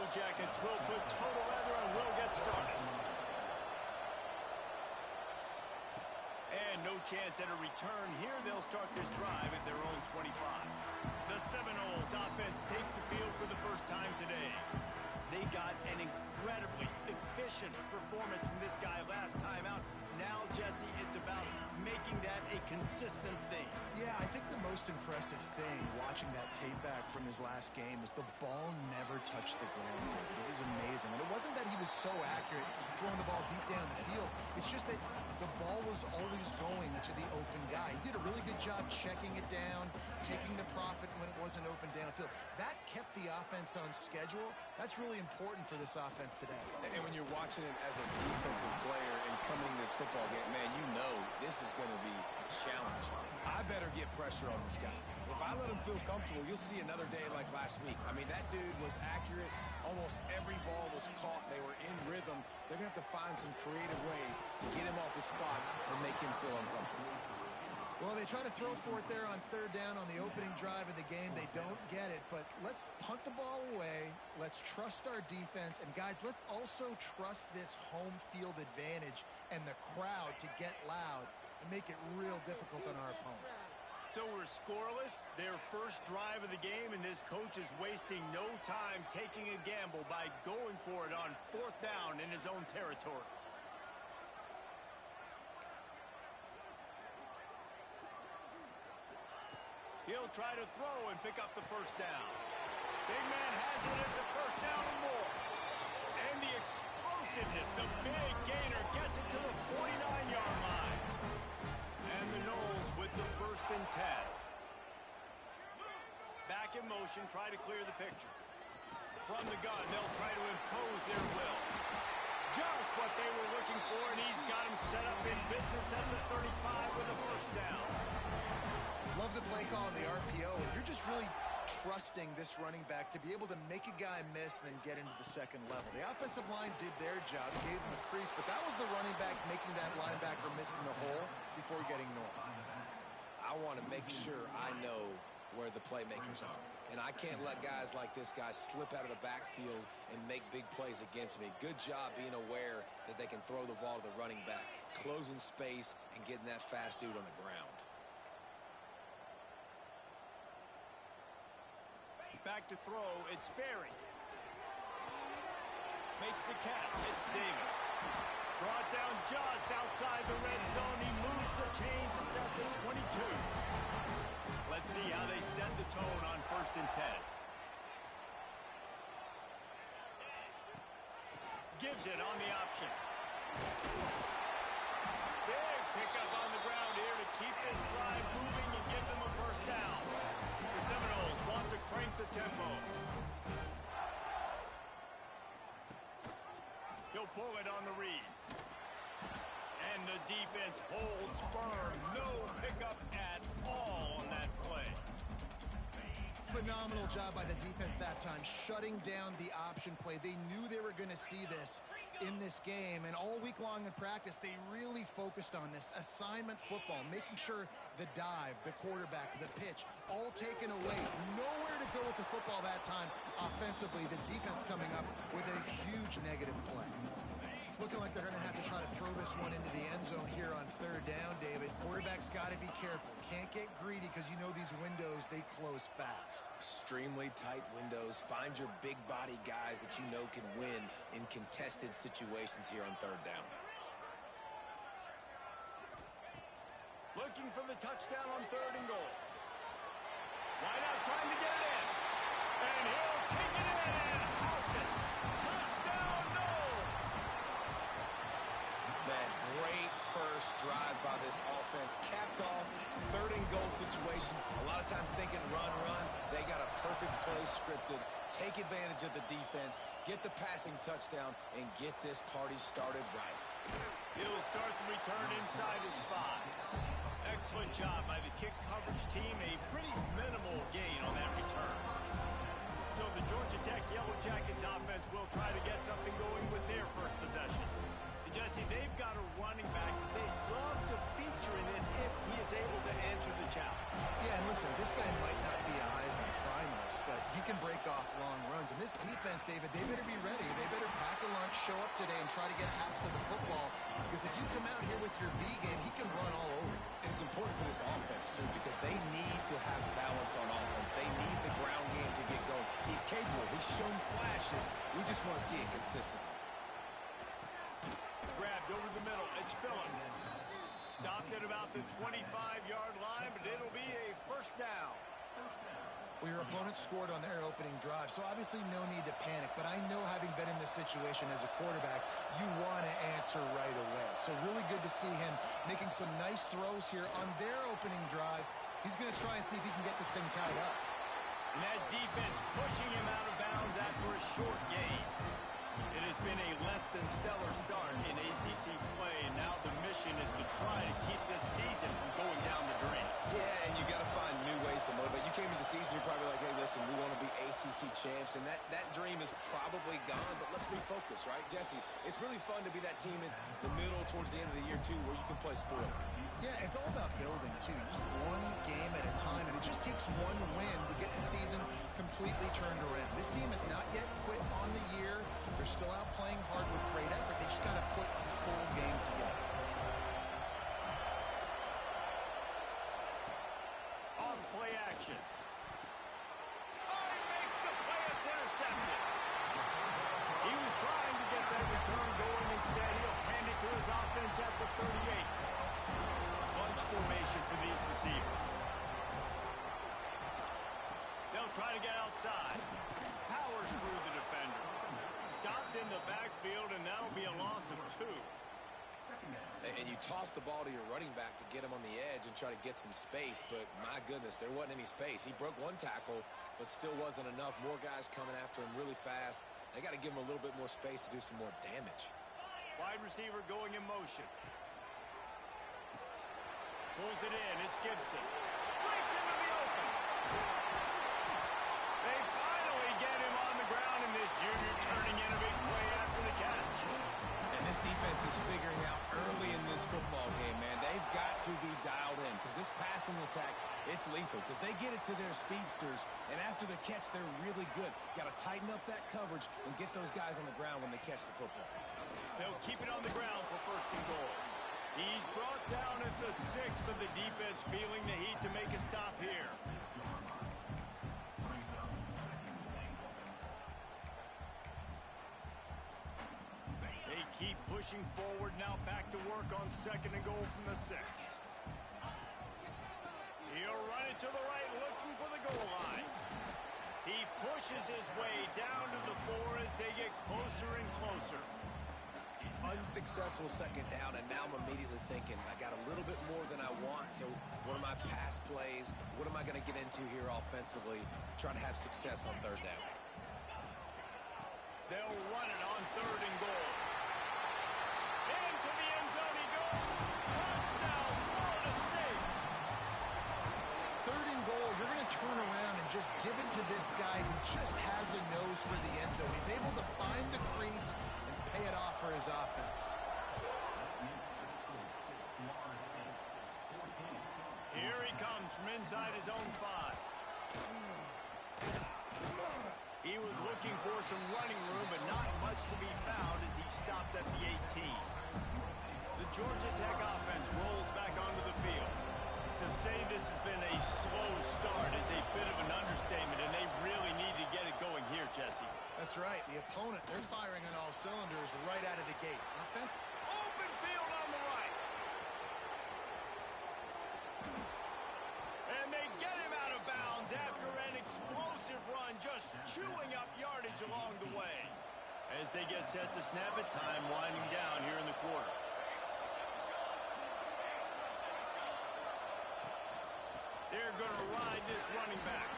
Yellow Jackets will put total leather and will get started. And no chance at a return here. They'll start this drive at their own 25. The Seminoles offense takes the field for the first time today. They got an incredibly efficient performance from this guy last time out. Now, Jesse, it's about making that a consistent thing. Yeah, I think the most impressive thing watching that tape back from his last game is the ball never touched the ground. It was amazing. And it wasn't that he was so accurate throwing the ball deep down the field. It's just that the ball was always going to the open guy. He did a really good job checking it down, taking the profit when it wasn't open downfield. That kept the offense on schedule. That's really important for this offense today. And when you're watching it as a defensive player and coming this football game, man, you know this is going to be a challenge. I better get pressure on this guy. If I let him feel comfortable, you'll see another day like last week. I mean, that dude was accurate. Almost every ball was caught. They were in rhythm. They're going to have to find some creative ways to get him off his spots and make him feel uncomfortable. Well, they try to throw for it there on third down on the opening drive of the game. They don't get it, but let's punt the ball away. Let's trust our defense. And, guys, let's also trust this home field advantage and the crowd to get loud and make it real difficult on our opponent. So we're scoreless, their first drive of the game, and this coach is wasting no time taking a gamble by going for it on fourth down in his own territory. He'll try to throw and pick up the first down. Big man has it. It's a first down and more. And the explosiveness, the big gainer gets it to the 49-yard line. And the Noles with the 1st and 10. Back in motion, try to clear the picture. From the gun, they'll try to impose their will. Just what they were looking for, and he's got him set up in business at the 35 with a first down. Love the play call on the RPO, and you're just really trusting this running back to be able to make a guy miss and then get into the second level. The offensive line did their job, gave him a crease, but that was the running back making that linebacker missing the hole before getting north. I want to make sure I know where the playmakers are. And I can't let guys like this guy slip out of the backfield and make big plays against me. Good job being aware that they can throw the ball to the running back, closing space, and getting that fast dude on the ground. Back to throw, it's Sperry. Makes the catch, it's Davis. Brought down just outside the red zone. He moves the chains. It's at the 22. Let's see how they set the tone on 1st and 10. Gives it on the option. Big pickup on the ground here to keep this drive moving and give them a first down. The Seminoles want to crank the tempo. He'll pull it on the read. And the defense holds firm. No pickup at all on that play. Phenomenal job by the defense that time, shutting down the option play. They knew they were going to see this in this game, and all week long in practice, they really focused on this assignment football, making sure the dive, the quarterback, the pitch, all taken away. Nowhere to go with the football that time offensively. The defense coming up with a huge negative play. It's looking like they're going to have to try to throw this one into the end zone here on third down, David. Quarterback's got to be careful. Can't get greedy because you know these windows, they close fast. Extremely tight windows. Find your big body guys that you know can win in contested situations here on third down. Looking for the touchdown on 3rd and goal. Wide out, trying to get it in. And he'll take it in and house it. Touchdown, Noles! Man, great first drive by this offense. Capped off, 3rd and goal situation. A lot of times thinking run. They got a perfect play scripted. Take advantage of the defense, get the passing touchdown, and get this party started right. He'll start the return inside his 5. Excellent job by the kick coverage team. A pretty minimal gain on that return. So the Georgia Tech Yellow Jackets offense will try to get something going with their first possession. And Jesse, they've got a running back they'd love to feature in this if he is able to answer the challenge. Yeah, and listen, this guy might not be a Heisman finalist, but he can break off long runs. And this defense, David, they better be ready. They better pack a lunch, show up today, and try to get hats to the football. Because if you come out here with your B game, he can run all over. And it's important for this offense, too, because they need to have balance on offense. They need the ground game to get going. He's capable. He's shown flashes. We just want to see it consistently. Grabbed over the middle. It's Phillips. Stopped at about the 25-yard line, but it'll be a first down. Well, your opponent scored on their opening drive, so obviously no need to panic. But I know, having been in this situation as a quarterback, you want to answer right away. So really good to see him making some nice throws here on their opening drive. He's going to try and see if he can get this thing tied up. And that defense pushing him out of bounds after a short gain. It has been a less than stellar start in ACC play, and now the mission is to try to keep this season from going down the drain. Yeah, and you got to find new ways to motivate. You came into the season, you're probably like, hey, listen, we want to be ACC champs, and that dream is probably gone, but let's refocus, right? Jesse, it's really fun to be that team in the middle towards the end of the year, too, where you can play spoiler. Yeah, it's all about building, too. Just one game at a time, and it just takes one win to get the season completely turned around. This team has not yet quit on the year. They're still out playing hard with great effort. They just got to put a full game together. Off play action. Oh, he makes the play. It's intercepted. He was trying to get that return going. Instead, he'll hand it to his offense at the 38. Bunch formation for these receivers. They'll try to get outside. Powers through the defender. Stopped in the backfield, and that'll be a loss of 2. And you toss the ball to your running back to get him on the edge and try to get some space, but my goodness, there wasn't any space. He broke one tackle, but still wasn't enough. More guys coming after him really fast. They got to give him a little bit more space to do some more damage. Wide receiver going in motion. Pulls it in. It's Gibson. Breaks into the open. They finally get him on the ground, and this junior turning in a big play after the catch. And this defense is figuring out early in this football game, man. They've got to be dialed in because this passing attack, it's lethal because they get it to their speedsters, and after the catch, they're really good. Got to tighten up that coverage and get those guys on the ground when they catch the football. They'll keep it on the ground for first and goal. He's brought down at the 6, but the defense feeling the heat to make a stop here. They keep pushing forward, now back to work on second and goal from the 6. He'll run it to the right, looking for the goal line. He pushes his way down to the 4 as they get closer and closer. Unsuccessful second down, and now I'm immediately thinking, I got a little bit more than I want, so what are my pass plays? What am I going to get into here offensively? Try to have success on third down. They'll run it on third and goal. Into the end zone he goes. Touchdown, Florida State. Third and goal, you're going to turn around and just give it to this guy who just has a nose for the end zone. He's able to find the crease and pay it off for his offense. Here he comes from inside his own 5. He was looking for some running room, but not much to be found as he stopped at the 18. The Georgia Tech offense rolls back onto the field. To say this has been a slow start is a bit of an understatement, and they really need to get it going here, Jesse. That's right. The opponent, they're firing on all cylinders right out of the gate. Offense. Open field on the right. And they get him out of bounds after an explosive run, just chewing up yardage along the way. As they get set to snap it, time winding down here in the quarter. They're going to ride this running back.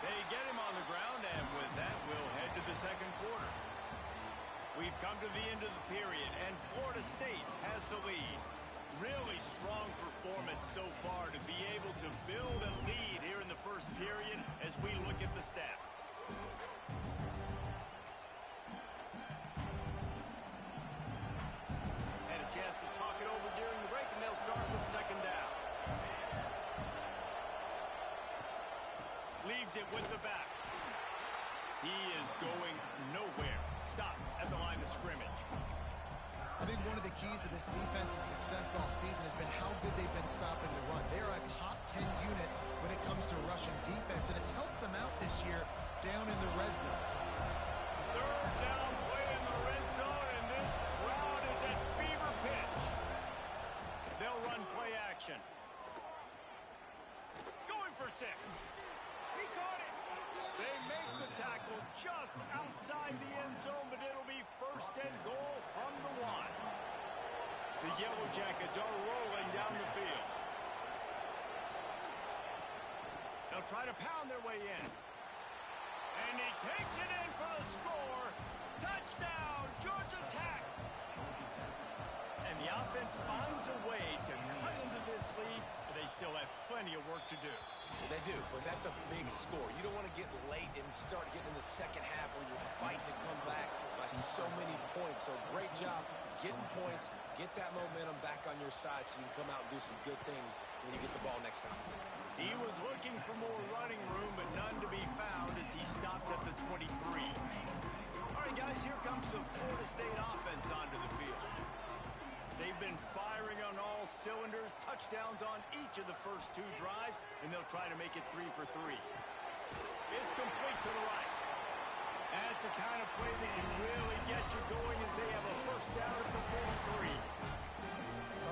They get him on the ground, and with that, we'll head to the second quarter. We've come to the end of the period, and Florida State has the lead. Really strong performance so far to be able to build a lead here in the first period as we look at the stats. And a chance to talk it over during the break, and they'll start with second down. Leaves it with the back. He is going nowhere. Stop at the line of scrimmage. I think one of the keys to this defense's success all season has been how good they've been stopping the run. They are a top 10 unit when it comes to rushing defense, and it's helped them out this year down in the red zone. Third down play in the red zone, and this crowd is at fever pitch. They'll run play action. Going for 6. He caught it. They make the tackle just outside the end zone, but it'll be first and goal from the 1. The Yellow Jackets are rolling down the field. They'll try to pound their way in. And he takes it in for the score. Touchdown, Georgia Tech. And the offense finds a way to cut into this lead, but they still have plenty of work to do. They do, but that's a big score. You don't want to get late and start getting in the second half where you're fighting to come back by so many points. So great job getting points, get that momentum back on your side so you can come out and do some good things when you get the ball next time. He was looking for more running room, but none to be found as he stopped at the 23. All right, guys, here comes the Florida State offense onto the field. They've been firing on all cylinders, touchdowns on each of the first 2 drives, and they'll try to make it 3 for 3. It's complete to the right. That's the kind of play that can really get you going as they have a first down at the 43.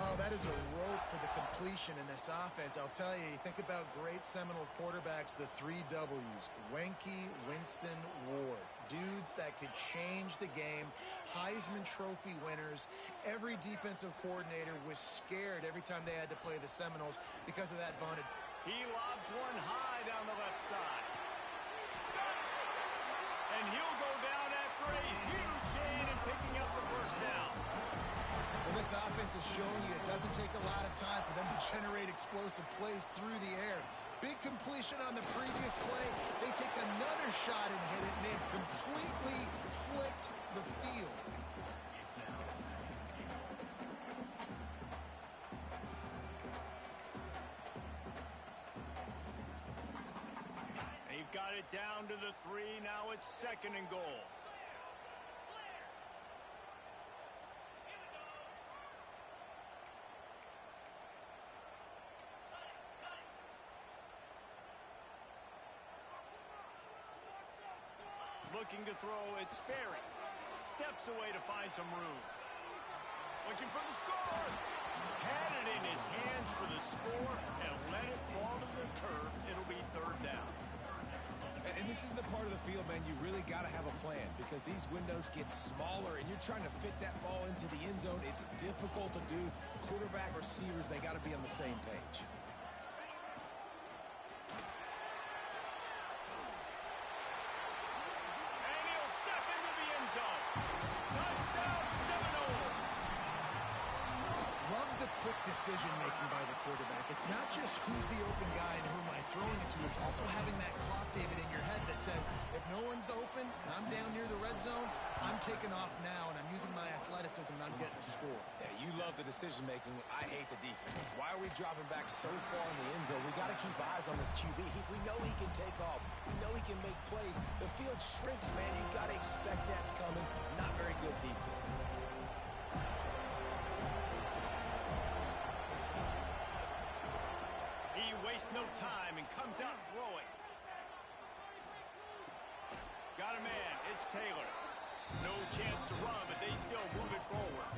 Oh, that is a rope for the completion in this offense. I'll tell you, you think about great Seminole quarterbacks, the 3 W's, Wenke, Winston, Ward. Dudes that could change the game, Heisman Trophy winners. Every defensive coordinator was scared every time they had to play the Seminoles because of that vaunted. He lobs one high down the left side. And he'll go down after a huge gain and picking up the first down. Well, this offense is showing you it doesn't take a lot of time for them to generate explosive plays through the air. Big completion on the previous play. They take another shot and hit it, and they've completely flipped the field. They've got it down to the 3. Now it's 2nd and goal. Looking to throw, it's Sperry. Steps away to find some room. Looking for the score. Had it in his hands for the score and let it fall to the turf. It'll be 3rd down. And this is the part of the field, man, you really got to have a plan because these windows get smaller and you're trying to fit that ball into the end zone. It's difficult to do. Quarterback, receivers, they got to be on the same page. Decision-making by the quarterback. It's not just who's the open guy and who am I throwing it to. It's also having that clock, David, in your head that says, if no one's open, I'm down near the red zone, I'm taking off now, and I'm using my athleticism, and I'm getting a score. Yeah, you love the decision-making. I hate the defense. Why are we dropping back so far in the end zone? We got to keep eyes on this QB. We know he can take off. We know he can make plays. The field shrinks, man. You got to expect that's coming. Not very good defense. Wastes no time and comes out throwing. Got a man. It's Taylor. No chance to run, but they still move it forward.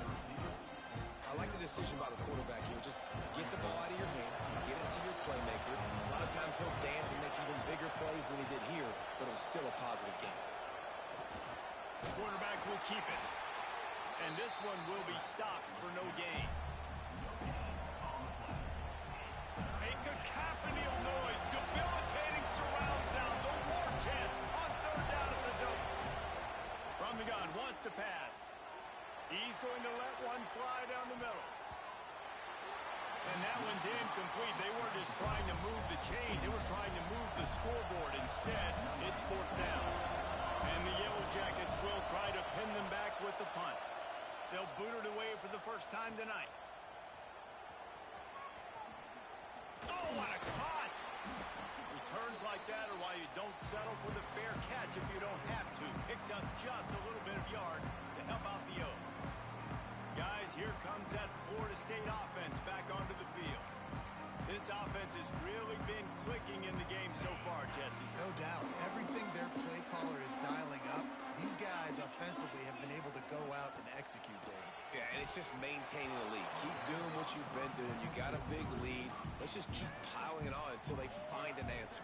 I like the decision by the quarterback here. Just get the ball out of your hands, get it to your playmaker. A lot of times he'll dance and make even bigger plays than he did here, but it was still a positive game. The quarterback will keep it. And this one will be stopped for no gain. A cacophony of noise, debilitating surround sound, the war chant on 3rd down at the dope. From the gun, wants to pass. He's going to let one fly down the middle. And that one's incomplete. They weren't just trying to move the chains, they were trying to move the scoreboard. Instead, it's 4th down. And the Yellow Jackets will try to pin them back with the punt. They'll boot it away for the first time tonight. Oh, what a caught! Returns like that are why you don't settle for the fair catch. much if you don't have to. Picks up just a little bit of yards to help out the O. Guys, here comes that Florida State offense back onto the field. This offense has really been clicking in the game so far, Jesse. No doubt. Everything their play caller is dialing up, these guys offensively have been able to go out and execute, David. Yeah, and it's just maintaining the lead. Keep doing what you've been doing. You got a big lead. Let's just keep piling it on until they find an answer.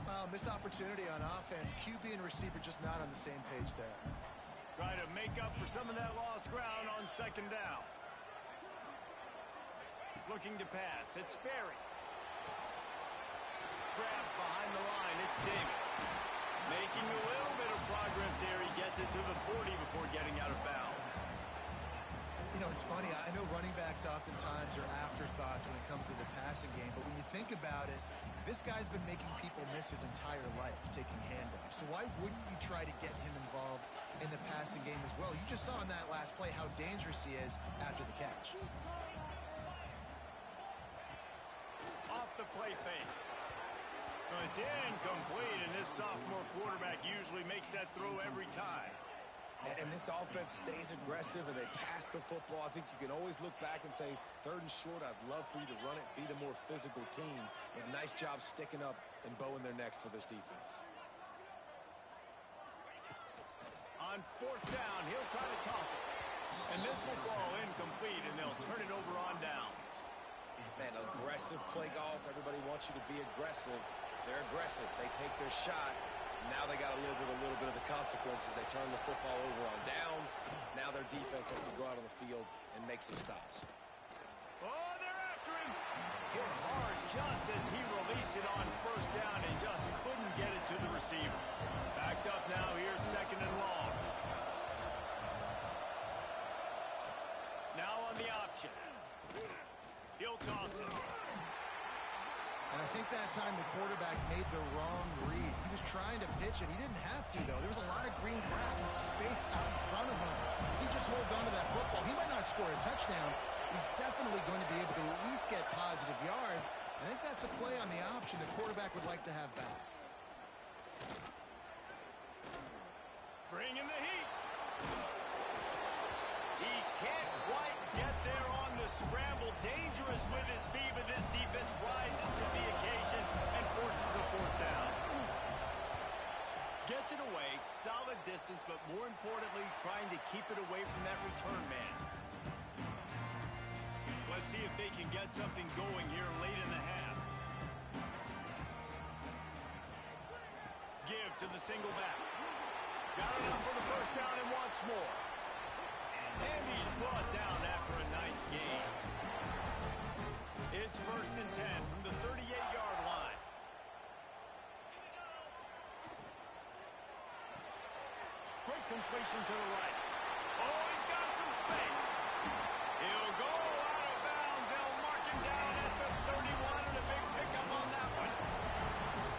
Well, missed opportunity on offense. QB and receiver just not on the same page there. Try to make up for some of that lost ground on second down. Looking to pass. It's Sperry. Grab behind the line. It's Davis. Making a little bit of progress there. He gets it to the 40 before getting out of bounds. You know, it's funny. I know running backs oftentimes are afterthoughts when it comes to the passing game, but when you think about it, this guy's been making people miss his entire life taking handoffs. So why wouldn't you try to get him involved in the passing game as well? You just saw in that last play how dangerous he is after the catch. Off the play fake. Well, it's incomplete, and this sophomore quarterback usually makes that throw every time. And this offense stays aggressive, and they pass the football. I think you can always look back and say, 3rd and short, I'd love for you to run it, be the more physical team. But nice job sticking up and bowing their necks for this defense. On 4th down, he'll try to toss it. And this will fall incomplete, and they'll turn it over on downs. Man, aggressive play calls. Everybody wants you to be aggressive. They're aggressive. They take their shot. Now they got to live with a little bit of the consequences. They turn the football over on downs. Now their defense has to go out on the field and make some stops. Oh, they're after him. Hit hard just as he released it on 1st down and just couldn't get it to the receiver. Backed up now. Here's 2nd and long. Now on the option. He'll toss it. And I think that time the quarterback made the wrong read. He was trying to pitch it. He didn't have to, though. There was a lot of green grass and space out in front of him. If he just holds onto that football, he might not score a touchdown. He's definitely going to be able to at least get positive yards. I think that's a play on the option the quarterback would like to have back. Bringing the heat. He can't quite get there on the scramble. Dangerous with his feet, but this defense rises to the occasion and forces a 4th down. Gets it away, solid distance, but more importantly, trying to keep it away from that return man. Let's see if they can get something going here late in the half. Give to the single back. Got enough for the 1st down and wants more. And he's brought down after a nice gain. It's 1st and 10 from the 38-yard line. Quick completion to the right. Oh, he's got some space. He'll go out of bounds. They'll mark him down at the 31, and a big pickup on that one.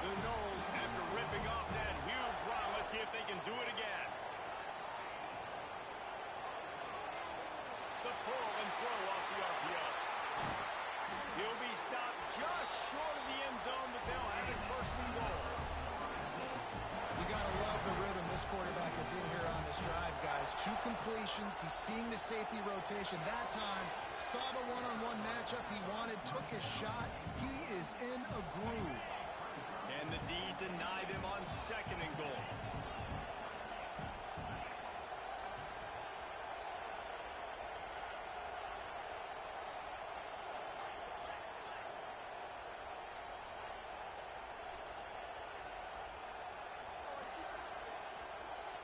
The Noles, after ripping off that huge run, let's see if they can do it again. The pull and throw off the RPO. He'll be stopped just short of the end zone, but they'll have it 1st and goal. You got to love the rhythm this quarterback is in here on this drive, guys. 2 completions. He's seeing the safety rotation. That time, saw the one-on-one matchup he wanted, took his shot. He is in a groove. Can the D deny them on 2nd and goal?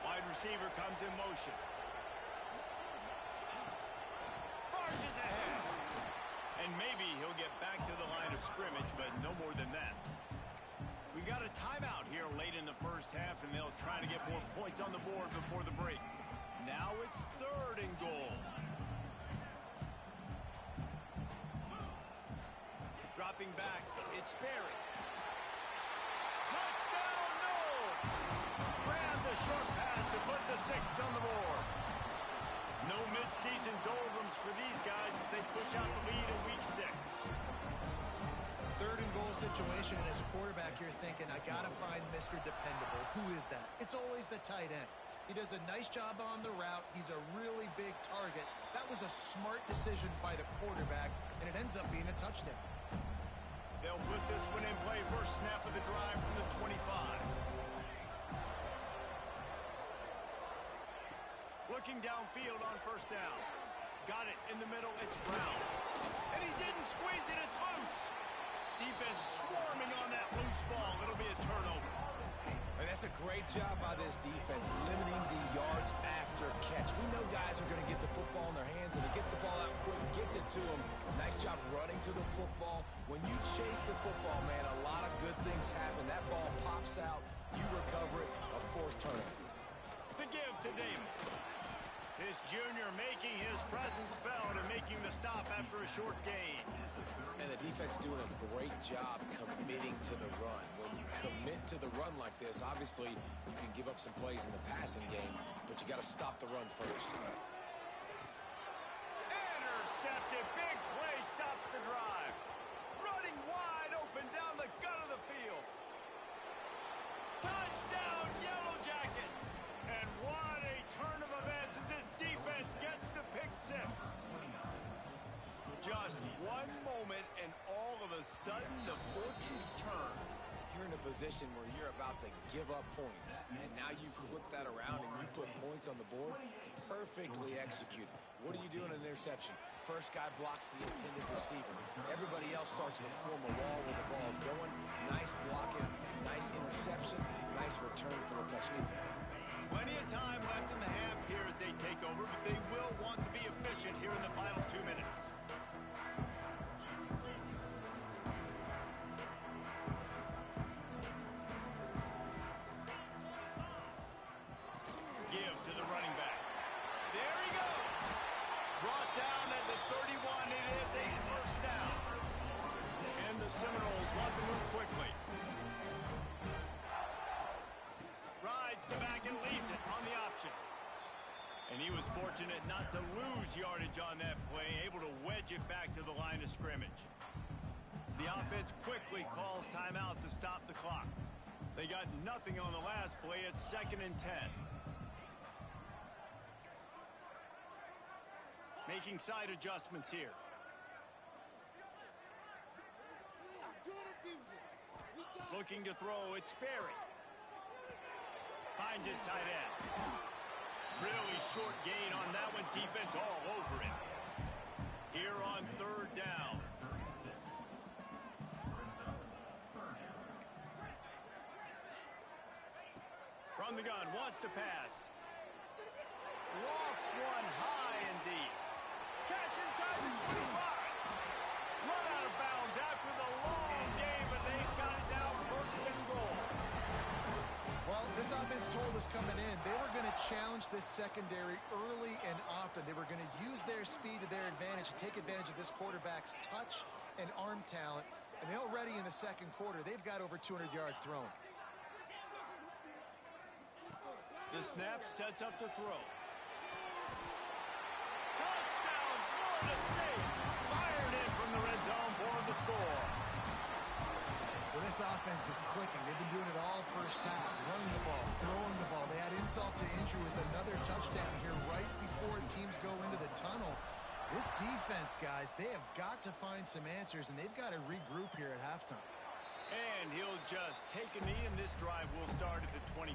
Wide receiver comes in motion. Marches ahead. And maybe he'll get back to the line of scrimmage, but no more than that. We got a timeout here late in the 1st half, and they'll try to get more points on the board before the break. Now it's 3rd and goal. Dropping back, it's Sperry. Touchdown, no! Ran the short pass to put the 6 on the board. No mid-season doldrums for these guys as they push out the lead in week 6. 3rd and goal whole situation, and as a quarterback, you're thinking, I got to find Mr. Dependable. Who is that? It's always the tight end. He does a nice job on the route. He's a really big target. That was a smart decision by the quarterback, and it ends up being a touchdown. They'll put this one in play. First snap of the drive from the 25. Looking downfield on first down. Got it in the middle. It's Brown. And he didn't squeeze it. It's loose. Defense swarming on that loose ball. It'll be a turnover. And that's a great job by this defense, limiting the yards after catch. We know guys are going to get the football in their hands, and he gets the ball out quick, gets it to him. Nice job running to the football. When you chase the football, man, a lot of good things happen. That ball pops out. You recover it. A forced turnover. The give to Davis. This junior making his presence felt and making the stop after a short gain. And the defense doing a great job committing to the run. When you commit to the run like this, obviously you can give up some plays in the passing game, but you got to stop the run first. Intercepted. Big play stops the drive. Running wide open down the gut of the field. Touchdown, Yellow Jackets. And what a turn of events as this defense gets the pick six. Just one moment and all of a sudden the fortunes turn. You're in a position where you're about to give up points, and now you flip that around and you put points on the board. Perfectly executed. What do you do in an interception? First guy blocks the intended receiver. Everybody else starts to form a wall where the ball's going. Nice blocking, nice interception, nice return for the touchdown. Plenty of time left in the half here as they take over, but they will want to be efficient here in the final 2 minutes. Give to the running back. There he goes. Brought down at the 31. It is a first down. And the Seminoles want to move quickly. Rides the back and leaves it on the option. And he was fortunate not to lose yardage on that play, able to wedge it back to the line of scrimmage. The offense quickly calls timeout to stop the clock. They got nothing on the last play. It's 2nd and 10. Making side adjustments here. Looking to throw, it's Sperry. Finds his tight end. Really short gain on that one. Defense all over it. Here on 3rd down. From the gun, wants to pass. Lofts one high and deep. Catch inside the 25. Run out of bounds after the long game, but they've got it now 1st and goal. Well, this offense told us coming in they were going to challenge this secondary early and often. They were going to use their speed to their advantage and take advantage of this quarterback's touch and arm talent. And already in the 2nd quarter, they've got over 200 yards thrown. The snap sets up the throw. Touchdown, Florida State. Fired in from the red zone for the score. Well, this offense is clicking. They've been doing it all first half. Running the ball, throwing the ball. They had insult to injury with another touchdown here right before teams go into the tunnel. This defense, guys, they have got to find some answers, and they've got to regroup here at halftime. And he'll just take a knee, and this drive will start at the 25.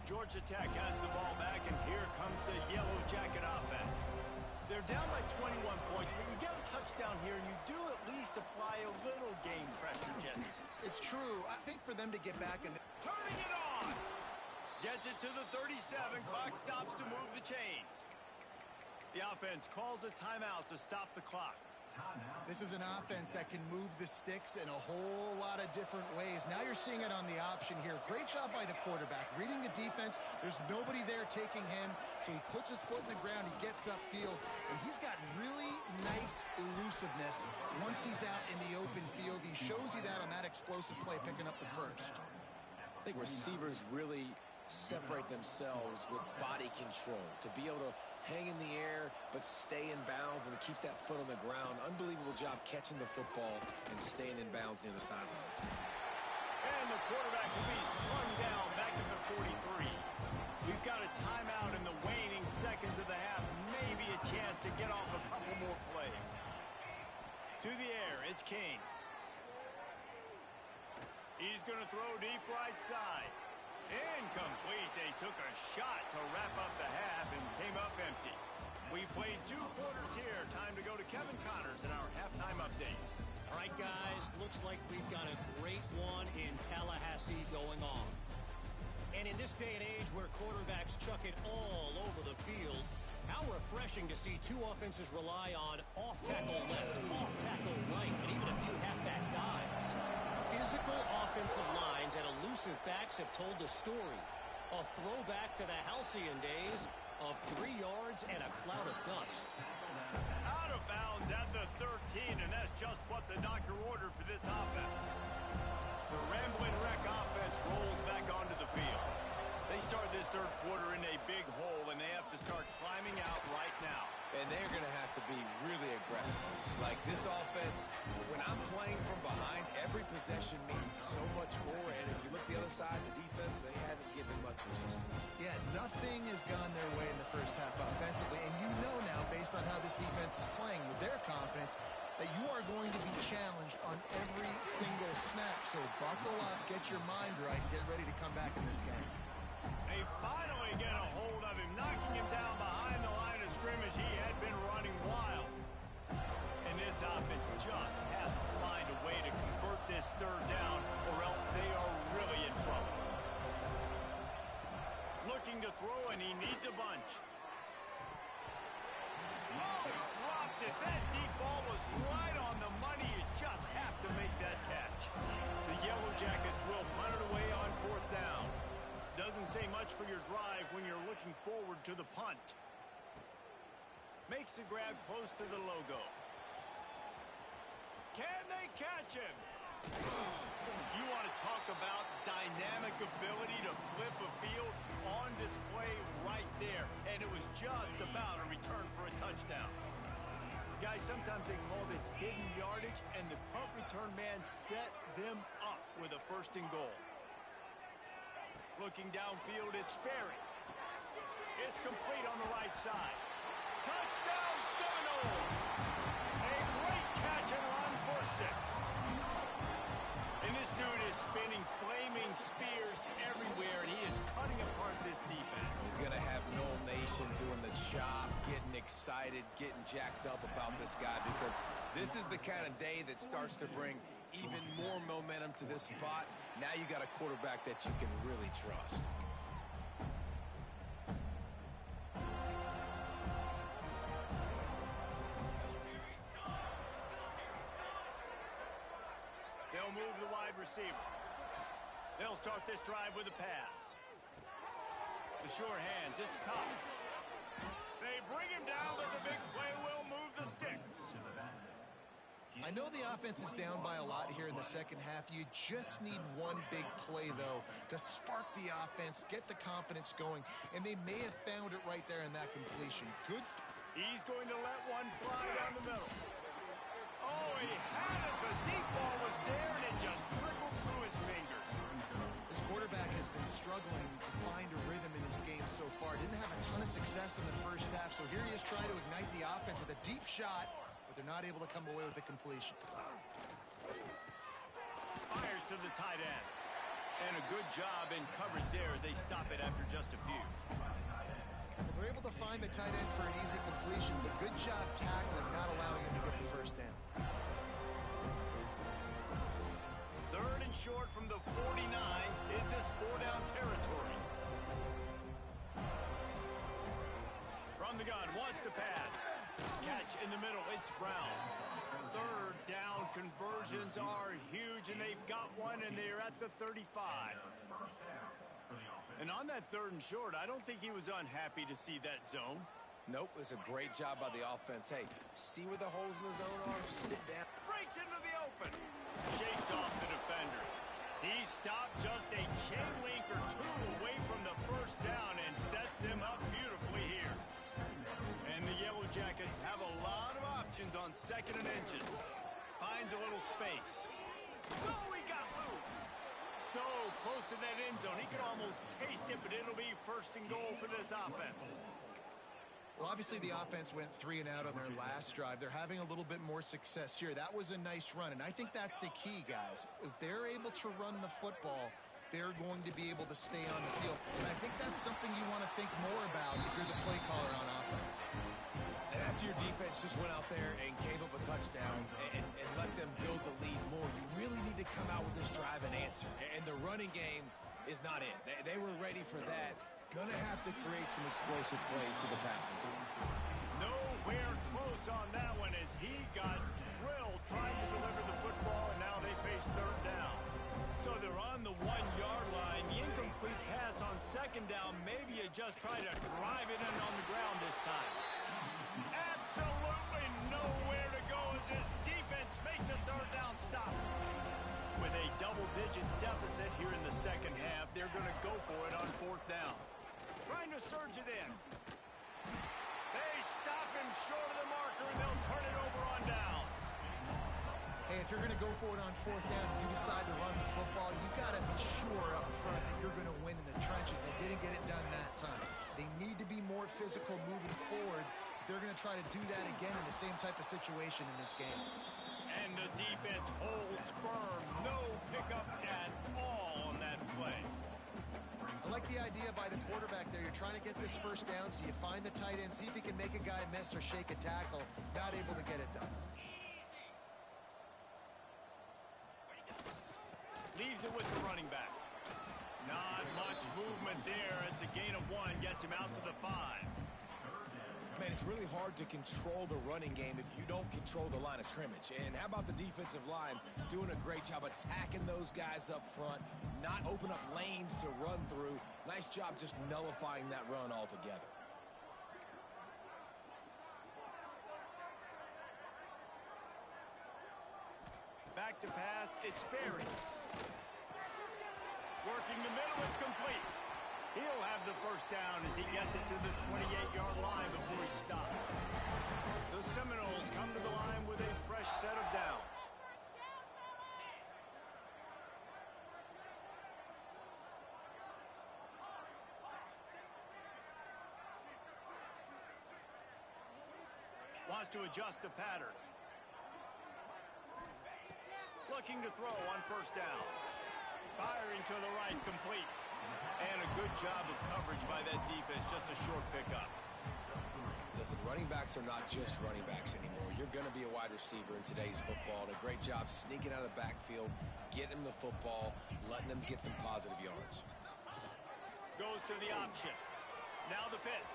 Georgia Tech has the ball back, and here comes the Yellow Jacket offense. They're down by 21 points, but you get a touchdown here, and you do at least apply a little game pressure, Jesse. It's true. I think for them to get back in the... Turning it on! Gets it to the 37. Clock stops to move the chains. The offense calls a timeout to stop the clock. This is an offense that can move the sticks in a whole lot of different ways. Now you're seeing it on the option here. Great job by the quarterback. Reading the defense, there's nobody there taking him, so he puts his foot in the ground, he gets upfield, and he's got really nice elusiveness once he's out in the open field. He shows you that on that explosive play, picking up the first. I think receivers really separate themselves with body control, to be able to hang in the air but stay in bounds and keep that foot on the ground. Unbelievable job catching the football and staying in bounds near the sidelines. And the quarterback will be slung down back at the 43. We've got a timeout in the waning seconds of the half. Maybe a chance to get off a couple more plays. To the air, it's Kane. He's going to throw deep right side. Incomplete. They took a shot to wrap up the half and came up empty. We played 2 quarters here. Time to go to Kevin Connors in our halftime update. All right, guys, looks like we've got a great one in Tallahassee going on. And in this day and age where quarterbacks chuck it all over the field, how refreshing to see 2 offenses rely on off-tackle left, off-tackle right, and even a few halfback dives. Physical offensive lines and elusive backs have told the story. A throwback to the halcyon days of 3 yards and a cloud of dust. Out of bounds at the 13, and that's just what the doctor ordered for this offense. The rambling wreck offense rolls back onto the field. They start this 3rd quarter in a big hole, and they have to start climbing out right now. And they're going to have to be really aggressive. It's like this offense, when I'm playing from behind, every possession means so much more. And if you look the other side, the defense, they haven't given much resistance. Yeah, nothing has gone their way in the first half offensively. And you know now, based on how this defense is playing with their confidence, that you are going to be challenged on every single snap. So buckle up, get your mind right, and get ready to come back in this game. They finally get a hold of him, knocking him down behind the line of scrimmage. He had been running wild. And this offense just has to find a way to convert this 3rd down, or else they are really in trouble. Looking to throw, and he needs a bunch. Oh, he dropped it. That deep ball was right on the money. You just have to make that catch. The Yellow Jackets will punt it away on 4th down. Doesn't say much for your drive when you're looking forward to the punt. Makes the grab close to the logo. Can they catch him? You want to talk about dynamic ability to flip a field? On display right there. And it was just about a return for a touchdown. Guys, sometimes they call this hidden yardage, and the punt return man set them up with a 1st and goal. Looking downfield, it's Sperry. It's complete on the right side. Touchdown, Seminoles! A great catch and run for 6. And this dude is spinning flaming spears everywhere, and he is cutting apart this defense. You're going to have Noel Nation doing the chop, getting excited, getting jacked up about this guy, because this is the kind of day that starts to bring even more momentum to this spot. Now you got a quarterback that you can really trust. They'll move the wide receiver. They'll start this drive with a pass. The sure hands, it's Cox. They bring him down, but the big play will move the sticks. I know the offense is down by a lot here in the 2nd half. You just need one big play, though, to spark the offense, get the confidence going, and they may have found it right there in that completion. Good. He's going to let one fly down the middle. Oh, he had it. The deep ball was there, and it just trickled through his fingers. This quarterback has been struggling to find a rhythm in this game so far. Didn't have a ton of success in the first half, so here he is trying to ignite the offense with a deep shot. They're not able to come away with the completion. Fires to the tight end. And a good job in coverage there as they stop it after just a few. Well, they're able to find the tight end for an easy completion, but good job tackling, not allowing him to get the 1st down. 3rd and short from the 49. Is this 4-down territory? From the gun, wants to pass. Catch in the middle, it's Brown. 3rd down conversions are huge, and they've got one, and they're at the 35. And on that 3rd and short, I don't think he was unhappy to see that zone. Nope, it's a great job by the offense. Hey, see where the holes in the zone are? Sit down. Breaks into the open. Shakes off the defender. He stopped just a chain link or 2 away from the Jackets have a lot of options on 2nd and inches. Finds a little space. Oh, he got loose. So close to that end zone. He could almost taste it, but it'll be 1st and goal for this offense. Well, obviously the offense went 3 and out on their last drive. They're having a little bit more success here. That was a nice run, and I think that's the key, guys. If they're able to run the football, they're going to be able to stay on the field. And I think that's something you want to think more about if you're the play caller on offense. And after your defense just went out there and gave up a touchdown and let them build the lead more, you really need to come out with this drive and answer. And the running game is not it. They were ready for that. Gonna have to create some explosive plays to the passing game. Nowhere close on that one as he got drilled trying to deliver the football, and now they face 3rd down. So they're on the 1-yard line. The incomplete pass on 2nd down. Maybe you just try to drive it in on the ground this time. Absolutely nowhere to go as this defense makes a 3rd down stop. With a double-digit deficit here in the 2nd half, they're going to go for it on 4th down. Trying to surge it in. They stop him short of the marker, and they'll turn it over on down. Hey, if you're going to go for it on 4th down and you decide to run the football, you got to be sure up front that you're going to win in the trenches. They didn't get it done that time. They need to be more physical moving forward. They're going to try to do that again in the same type of situation in this game. And the defense holds firm. No pickup at all on that play. I like the idea by the quarterback there. You're trying to get this 1st down, so you find the tight end, see if he can make a guy miss or shake a tackle. Not able to get it done. Leaves it with the running back. Not much movement there. It's a gain of 1. Gets him out to the 5. Man, it's really hard to control the running game if you don't control the line of scrimmage. And how about the defensive line doing a great job attacking those guys up front, not open up lanes to run through. Nice job just nullifying that run altogether. Back to pass, it's Berry. Working the middle, it's complete. He'll have the 1st down as he gets it to the 28-yard line before he stops. The Seminoles come to the line with a fresh set of downs. Wants to adjust the pattern. Looking to throw on 1st down. Firing to the right, complete. And a good job of coverage by that defense, just a short pickup. Listen, running backs are not just running backs anymore. You're going to be a wide receiver in today's football. And a great job sneaking out of the backfield, getting him the football, letting them get some positive yards. Goes to the option. Now the pitch.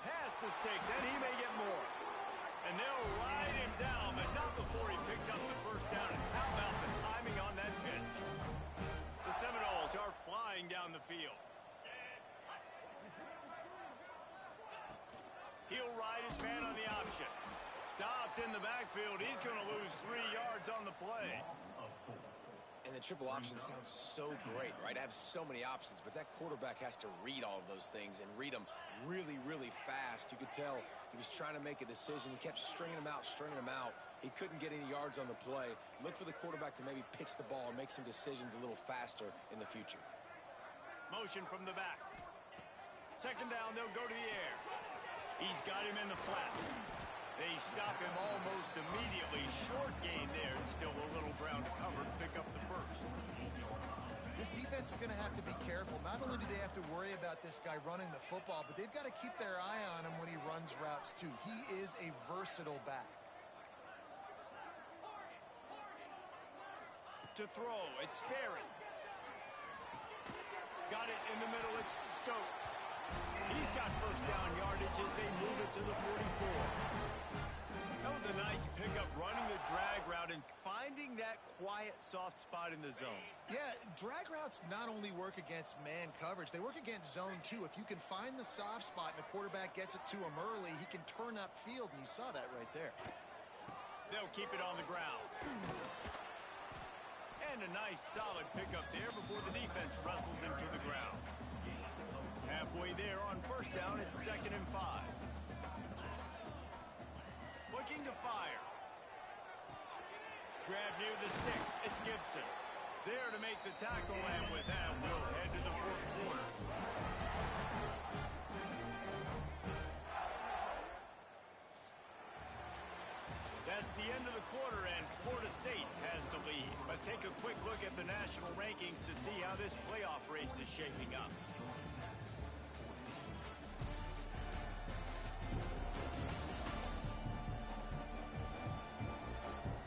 Past the sticks, and he may get more. And they'll ride him down, but not before he picks up the 1st down. And how about the timing on that pitch? The Seminoles are flying down the field. He'll ride his man on the option. Stopped in the backfield. He's going to lose 3 yards on the play. And the triple option sounds so great, right? I have so many options, but that quarterback has to read all of those things and read them really, really fast. You could tell he was trying to make a decision. He kept stringing them out, He couldn't get any yards on the play. Look for the quarterback to maybe pitch the ball and make some decisions a little faster in the future. Motion from the back. 2nd down, they'll go to the air. He's got him in the flat. They stop him almost immediately. Short gain there. Still a little ground to cover to pick up the 1st. This defense is going to have to be careful. Not only do they have to worry about this guy running the football, but they've got to keep their eye on him when he runs routes too. He is a versatile back. To throw, it's Berry. Got it in the middle, it's Stokes. He's got 1st down yardage as they move it to the 44. That was a nice pickup, running the drag route and finding that quiet, soft spot in the zone. Yeah, drag routes not only work against man coverage, they work against zone too. If you can find the soft spot and the quarterback gets it to him early, he can turn upfield, and you saw that right there. They'll keep it on the ground. And a nice, solid pickup there before the defense wrestles him to the ground. Halfway there on 1st down, it's 2nd and 5. looking to fire. Grab near the sticks. It's Gibson. There to make the tackle, and with that, we'll head to the fourth quarter. That's the end of the quarter, and Florida State has the lead. Let's take a quick look at the national rankings to see how this playoff race is shaping up.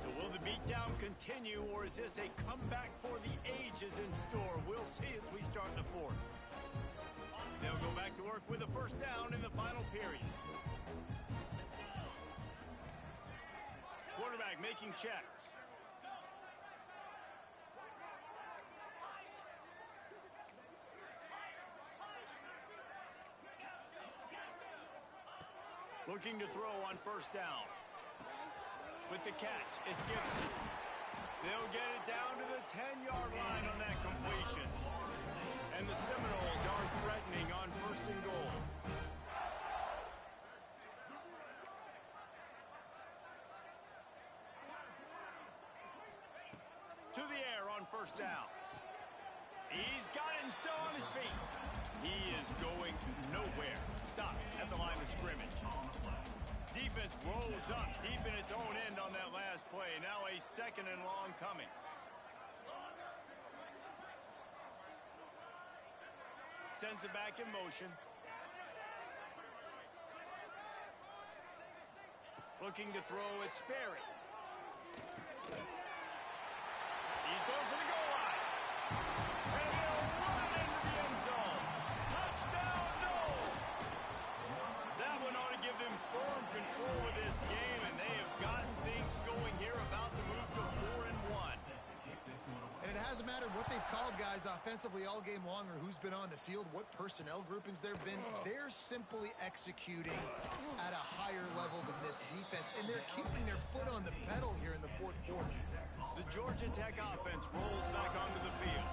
So will the beatdown continue, or is this a comeback for the ages in store? We'll see as we start the fourth. They'll go back to work with a first down in the final period. Quarterback making checks. Looking to throw on first down. With the catch, it's Gibson. They'll get it down to the 10-yard line on that completion. And the Seminoles are threatening on first and goal. To the air on first down. He's got it and still on his feet. He is going nowhere. Stop at the line of scrimmage. Defense rolls up deep in its own end on that last play. Now a second and long coming. Sends it back in motion. Looking to throw, it's Sperry. He's going for the goal line. And he'll run into the end zone. Touchdown, no! That one ought to give them firm control of this game, and they have gotten things going here, about to move to 4-1. And it hasn't mattered what they've called guys offensively all game long or who's been on the field, what personnel groupings there have been. They're simply executing at a higher level than this defense, and they're keeping their foot on the pedal here in the fourth quarter. The Georgia Tech offense rolls back onto the field.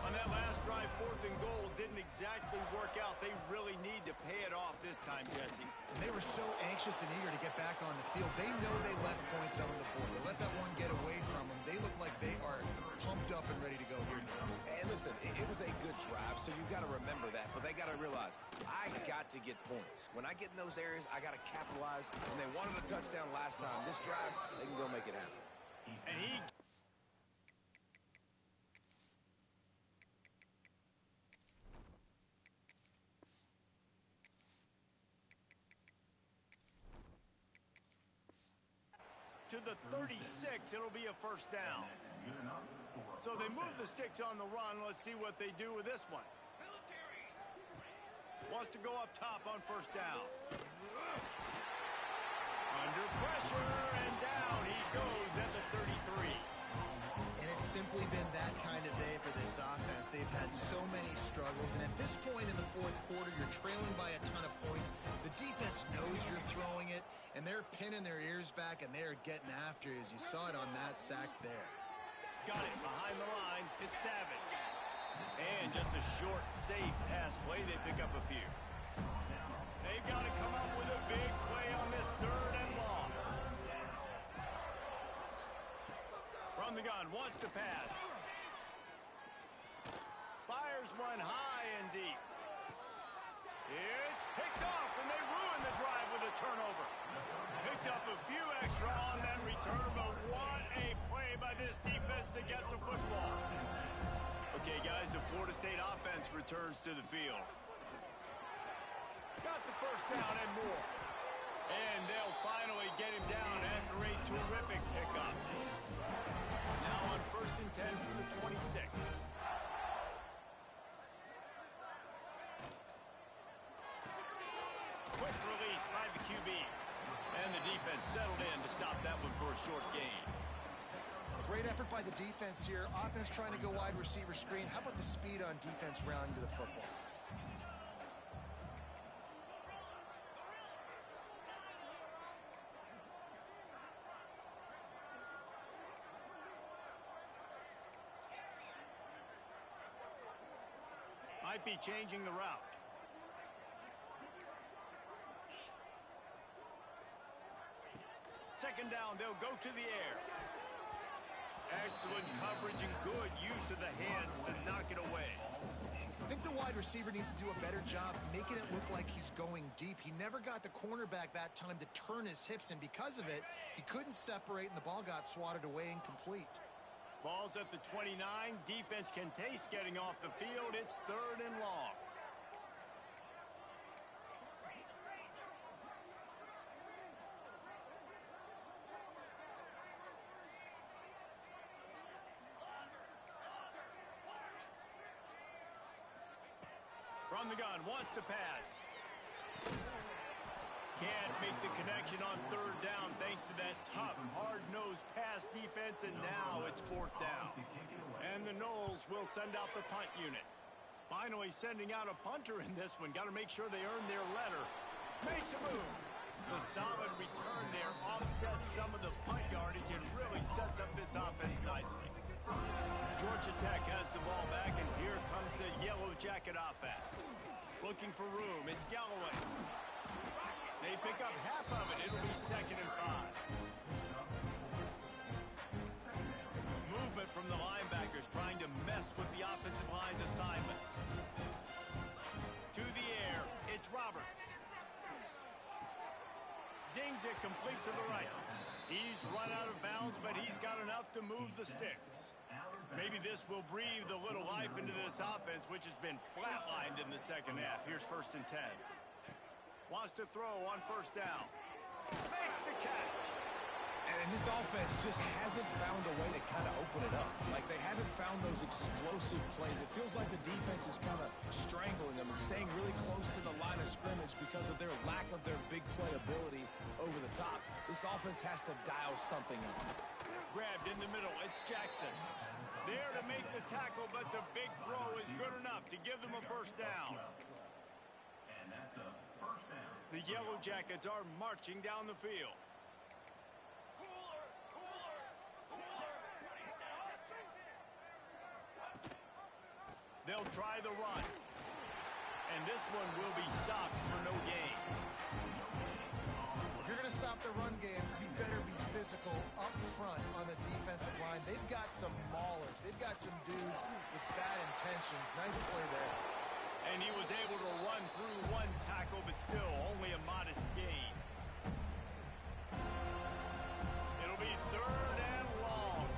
On that last drive, fourth and goal didn't exactly work out. They really need to pay it off this time, Jesse. And they were so anxious and eager to get back on the field. They know they left points on the board. They let that one get away from them. They look like they are pumped up and ready to go here now. And listen, it was a good drive, so you've got to remember that. But they got to realize, I got to get points. When I get in those areas, I got to capitalize. And they wanted a touchdown last time. This drive, they can go make it happen. And he... to the 36, it'll be a first down. So they move the sticks on the run. Let's see what they do with this one. Wants to go up top on first down. Under pressure, and down he goes at the 33. And it's simply been that kind of day for this offense. They've had so many struggles, and at this point in the fourth quarter, you're trailing by a ton of points. The defense knows you're throwing it, and they're pinning their ears back, and they're getting after you, as you saw it on that sack there. Got it behind the line. It's Savage. And just a short, safe pass play. They pick up a few. They've got to come up with a big play on this third and long. From the gun, wants to pass. Fires one high and deep. It's picked off, and they ruin the drive with a turnover. Picked up a few extra on that return, but what a play by this defense to get the football. Okay, guys, the Florida State offense returns to the field. Got the first down and more. And they'll finally get him down after a terrific pickup. Now on first and 10 from the 26. Quick release by the QB. And the defense settled in to stop that one for a short gain. Great effort by the defense here. Offense trying to go wide receiver screen. How about the speed on defense rounding to the football? Might be changing the route. second down, they'll go to the air. Excellent coverage and good use of the hands to knock it away. I think the wide receiver needs to do a better job making it look like he's going deep. He never got the cornerback that time to turn his hips, and because of it, he couldn't separate, and the ball got swatted away incomplete. Ball's at the 29. Defense can taste getting off the field. It's 3rd and long. From the gun, wants to pass. Can't make the connection on 3rd down thanks to that tough, hard-nosed pass defense, and now it's 4th down. And the Noles will send out the punt unit. Finally sending out a punter in this one. Got to make sure they earn their letter. Makes a move. The solid return there offsets some of the punt yardage and really sets up this offense nicely. Georgia Tech has the ball back, and here comes the Yellow Jacket offense. Looking for room. It's Galloway. They pick up half of it. It'll be 2nd and 5. Movement from the linebackers trying to mess with the offensive line's assignments. To the air. It's Roberts. Zings it complete to the right. He's run out of bounds, but he's got enough to move the sticks. Maybe this will breathe a little life into this offense, which has been flatlined in the second half. Here's 1st and 10. Wants to throw on 1st down. Makes the catch. And this offense just hasn't found a way to kind of open it up. Like, they haven't found those explosive plays. It feels like the defense is kind of strangling them and staying really close to the line of scrimmage because of their lack of their big play ability over the top. This offense has to dial something up. Grabbed in the middle. It's Jackson. There to make the tackle, but the big throw is good enough to give them a 1st down. And that's a 1st down. The Yellow Jackets are marching down the field. They'll try the run. And this one will be stopped for no gain. If you're going to stop the run game, you better be physical up front on the defensive line. They've got some maulers. They've got some dudes with bad intentions. Nice play there. And he was able to run through one tackle, but still only a modest gain. It'll be 3rd and long.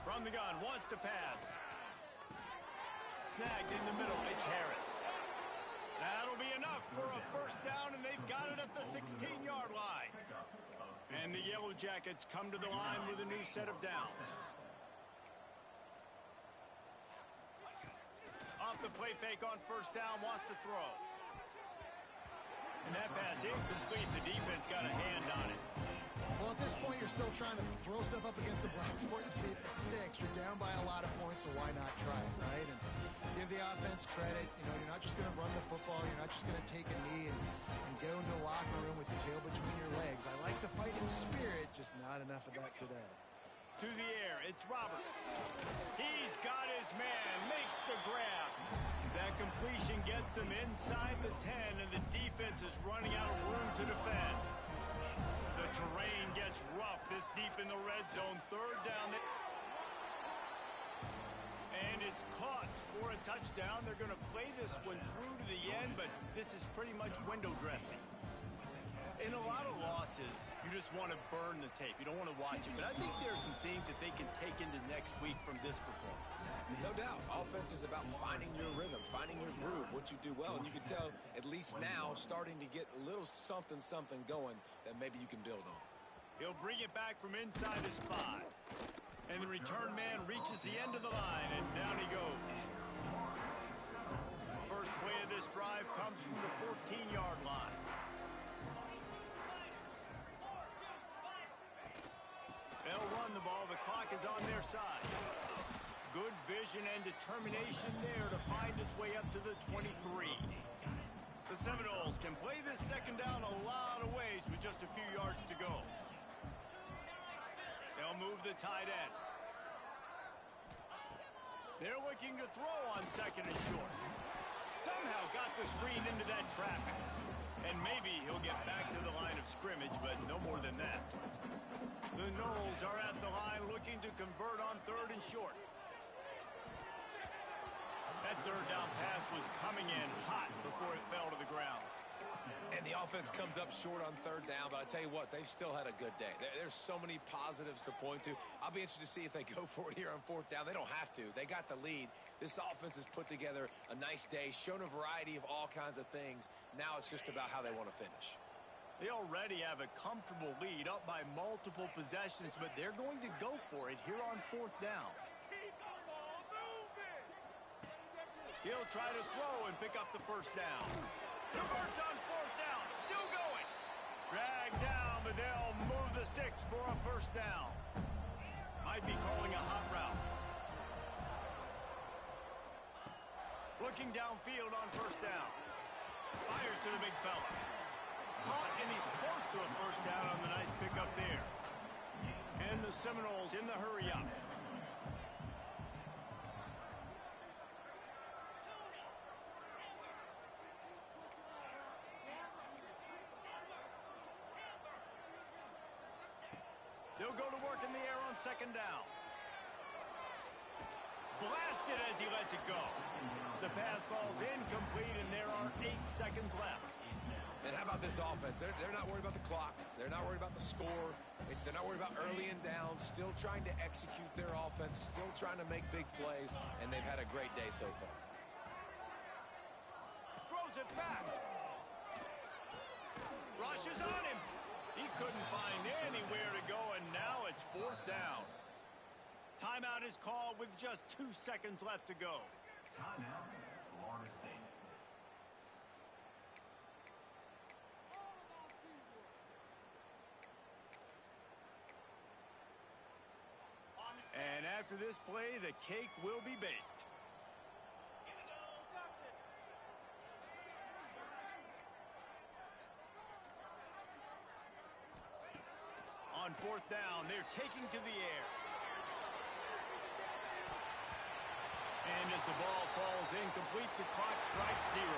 From the gun, wants to pass. Snagged in the middle, it's Harris. That'll be enough for a 1st down, and they've got it at the 16-yard line. And the Yellow Jackets come to the line with a new set of downs. Off the play fake on 1st down, wants to throw. And that pass incomplete. The defense got a hand on it. Well, at this point, you're still trying to throw stuff up against the blackboard and see if it sticks. You're down by a lot of points, so why not try it, right? And give the offense credit. You know, you're not just going to run the football. You're not just going to take a knee and go into the locker room with your tail between your legs. I like the fighting spirit, just not enough of that today. To the air, it's Roberts. He's got his man, makes the grab. That completion gets them inside the 10, and the defense is running out of room to defend. The terrain gets rough this deep in the red zone. 3rd down. And it's caught for a touchdown. They're going to play this one through to the end, but this is pretty much window dressing. In a lot of losses, you just want to burn the tape. You don't want to watch it. But I think there are some things that they can take into next week from this performance. No doubt. Offense is about finding your rhythm, finding your groove, what you do well. And you can tell, at least now, starting to get a little something going that maybe you can build on. He'll bring it back from inside his 5. And the return man reaches the end of the line, and down he goes. First play of this drive comes from the 14-yard line. They'll run the ball. The clock is on their side. Good vision and determination there to find his way up to the 23. The Seminoles can play this 2nd down a lot of ways with just a few yards to go. They'll move the tight end. They're looking to throw on 2nd and short. Somehow got the screen into that traffic. And maybe he'll get back to the line of scrimmage, but no more than that. The Noles are at the line looking to convert on 3rd and short. That 3rd down pass was coming in hot before it fell to the ground. And the offense comes up short on 3rd down, but I tell you what, they've still had a good day. There's so many positives to point to. I'll be interested to see if they go for it here on 4th down. They don't have to. They got the lead. This offense has put together a nice day, shown a variety of all kinds of things. Now it's just about how they want to finish. They already have a comfortable lead up by multiple possessions, but they're going to go for it here on 4th down. He'll try to throw and pick up the 1st down. Converts on 4th down. Still going. Dragged down, but they'll move the sticks for a 1st down. Might be calling a hot route. Looking downfield on 1st down. Fires to the big fella. Caught, and he's close to a 1st down on the nice pickup there. And the Seminoles in the hurry up. They'll go to work in the air on 2nd down. Blasted as he lets it go. The pass falls incomplete, and there are 8 seconds left. And how about this offense? They're not worried about the clock. They're not worried about the score. They're not worried about early and down. Still trying to execute their offense. Still trying to make big plays. And they've had a great day so far. Throws it back. Rushes on him. He couldn't find anywhere to go, and now it's 4th down. Timeout is called with just 2 seconds left to go. Timeout, Florida State. And after this play, the cake will be baked. On 4th down, they're taking to the air. And as the ball falls incomplete, the clock strikes 0.